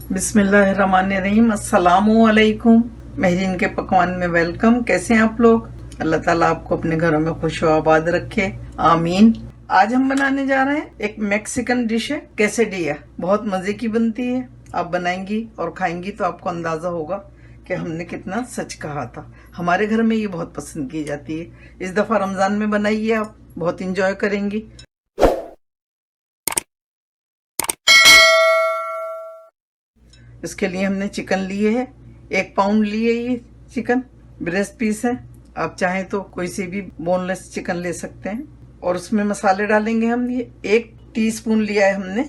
बिस्मिल्लाहिर्रहमानिर्रहीम। अस्सलामु अलैकुम। महरीन के पकवान में वेलकम। कैसे हैं आप लोग? अल्लाह ताला आपको अपने घरों में खुश आबाद रखे, आमीन। आज हम बनाने जा रहे हैं एक मैक्सिकन डिश है, कैसेडिया। बहुत मजे की बनती है। आप बनाएंगी और खाएंगी तो आपको अंदाजा होगा कि हमने कितना सच कहा था। हमारे घर में ये बहुत पसंद की जाती है। इस दफा रमजान में बनाइए, आप बहुत इंजॉय करेंगी। इसके लिए हमने चिकन लिए है, 1 पाउंड लिए। ये चिकन ब्रेस्ट पीस है। आप चाहें तो कोई सी भी बोनलेस चिकन ले सकते हैं। और उसमें मसाले डालेंगे हम। ये 1 टीस्पून लिया है हमने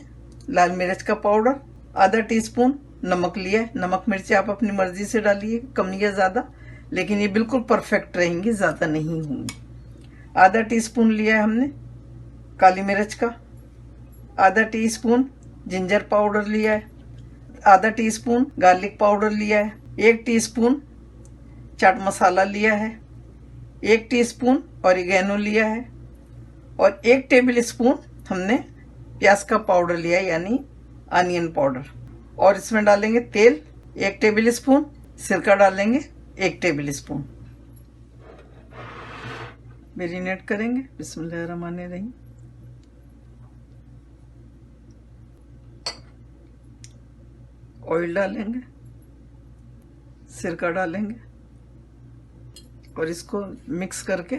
लाल मिर्च का पाउडर, आधा टीस्पून नमक लिया है। नमक मिर्ची आप अपनी मर्जी से डालिए, कम या ज्यादा, लेकिन ये बिल्कुल परफेक्ट रहेंगी, ज्यादा नहीं होंगी। आधा टीस्पून लिया है हमने काली मिर्च का, आधा टीस्पून जिंजर पाउडर लिया है, आधा टीस्पून गार्लिक पाउडर लिया है, 1 टीस्पून चाट मसाला लिया है, 1 टीस्पून ऑरिगेनो लिया है, और 1 टेबल स्पून हमने प्याज का पाउडर लिया है, यानी अनियन पाउडर। और इसमें डालेंगे तेल 1 टेबल स्पून, सिरका डालेंगे 1 टेबल स्पून। मेरिनेट करेंगे। बिस्मिल्लाहिर्रहमानिर्रहीम। ऑयल डालेंगे, सिरका डालेंगे और इसको मिक्स करके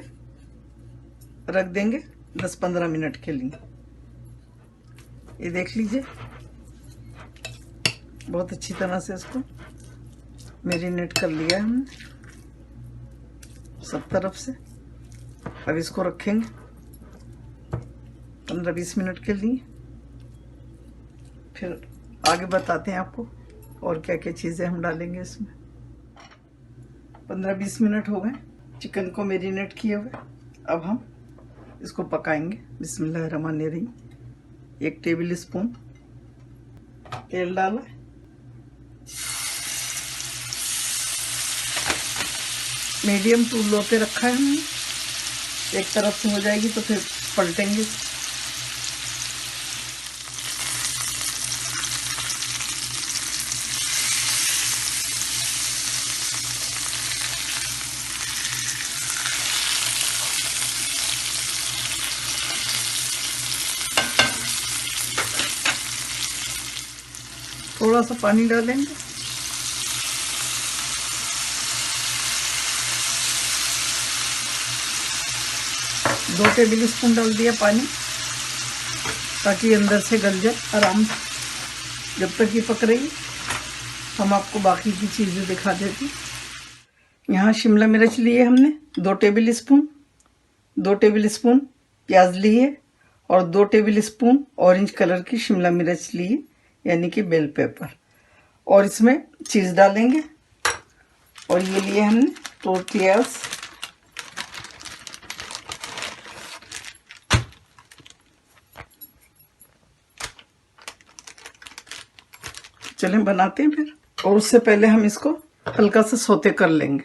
रख देंगे 10-15 मिनट के लिए। ये देख लीजिए, बहुत अच्छी तरह से इसको मैरिनेट कर लिया है हमने सब तरफ से। अब इसको रखेंगे 15-20 मिनट के लिए। फिर आगे बताते हैं आपको और क्या क्या चीज़ें हम डालेंगे इसमें। 15-20 मिनट हो गए चिकन को मैरिनेट किए हुए। अब हम इसको पकाएंगे। बिस्मिल्लाहिर्रहमानिर्रहीम। 1 टेबल स्पून तेल डाला, मीडियम टू लो पे रखा है हमने। एक तरफ से हो जाएगी तो फिर पलटेंगे। थोड़ा सा पानी डालेंगे, दो टेबल स्पून डाल दिया पानी, ताकि अंदर से गल जाए आराम से। जब तक ये पक रही हम आपको बाकी की चीज़ें दिखा देते। यहाँ शिमला मिर्च लिए हमने 2 टेबल स्पून, 2 टेबल स्पून प्याज लिए, और 2 टेबल स्पून ऑरेंज कलर की शिमला मिर्च लिए, यानी कि बेल पेपर। और इसमें चीज़ डालेंगे। और ये लिए हमने टोर्टियास, चलें बनाते हैं फिर। और उससे पहले हम इसको हल्का सा सोते कर लेंगे।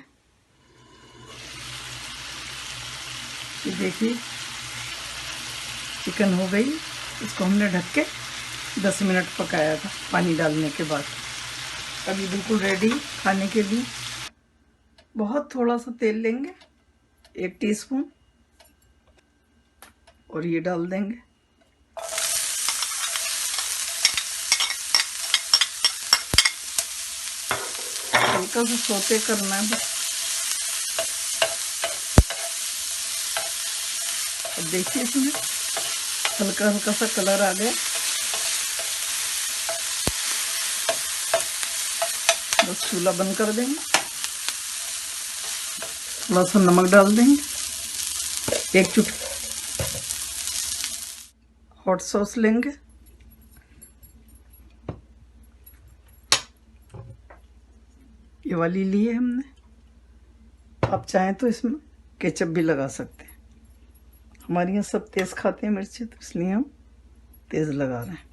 ये देखिए चिकन हो गई। इसको हमने ढक के 10 मिनट पकाया था पानी डालने के बाद। अभी बिल्कुल रेडी खाने के लिए। बहुत थोड़ा सा तेल लेंगे, 1 टीस्पून, और ये डाल देंगे। हल्का सा सोते करना है बस। अब देखिए इसमें हल्का हल्का सा कलर आ गया। बस चूल्हा बंद कर देंगे। थोड़ा सा नमक डाल देंगे, 1 चुटकी हॉट सॉस लेंगे, ये वाली ली है हमने। आप चाहें तो इसमें केचप भी लगा सकते हैं। हमारे यहाँ सब तेज खाते हैं मिर्ची, तो इसलिए हम तेज लगा रहे हैं।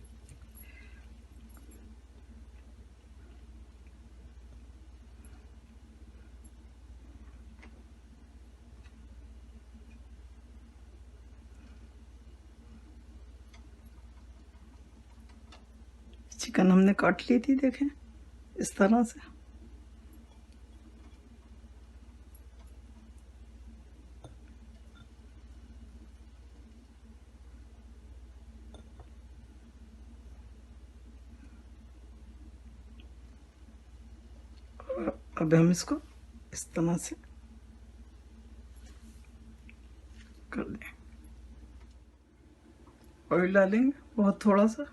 चिकन हमने काट ली थी, देखें इस तरह से। अब हम इसको इस तरह से कर दें। ऑयल डालेंगे बहुत थोड़ा सा।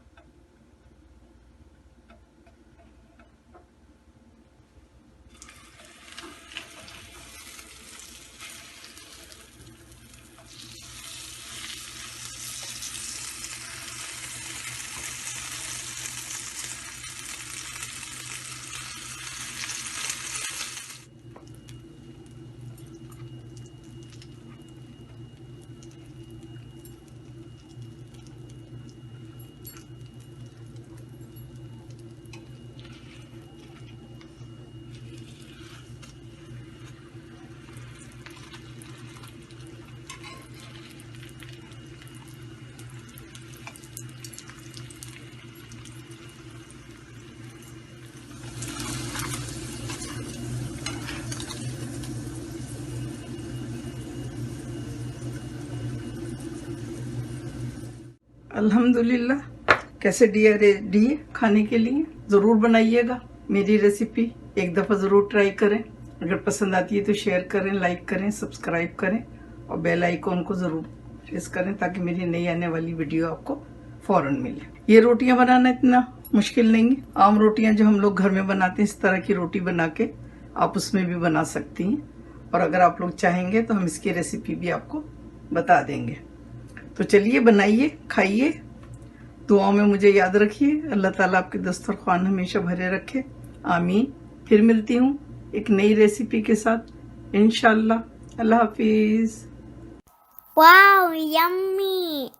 अल्हम्दुलिल्लाह, कैसे डिया रेडी है खाने के लिए। ज़रूर बनाइएगा मेरी रेसिपी, एक दफ़ा ज़रूर ट्राई करें। अगर पसंद आती है तो शेयर करें, लाइक करें, सब्सक्राइब करें और बेल आइकॉन को ज़रूर प्रेस करें ताकि मेरी नई आने वाली वीडियो आपको फ़ौरन मिले। ये रोटियां बनाना इतना मुश्किल नहीं है। आम रोटियां जो हम लोग घर में बनाते हैं, इस तरह की रोटी बना के आप उसमें भी बना सकती हैं। और अगर आप लोग चाहेंगे तो हम इसकी रेसिपी भी आपको बता देंगे। तो चलिए बनाइए, खाइए, दुआओं में मुझे याद रखिए। अल्लाह ताला आपके दस्तरखान हमेशा भरे रखे, आमीन। फिर मिलती हूँ एक नई रेसिपी के साथ इंशाल्लाह। अल्लाह हाफिज। Wow, yummy!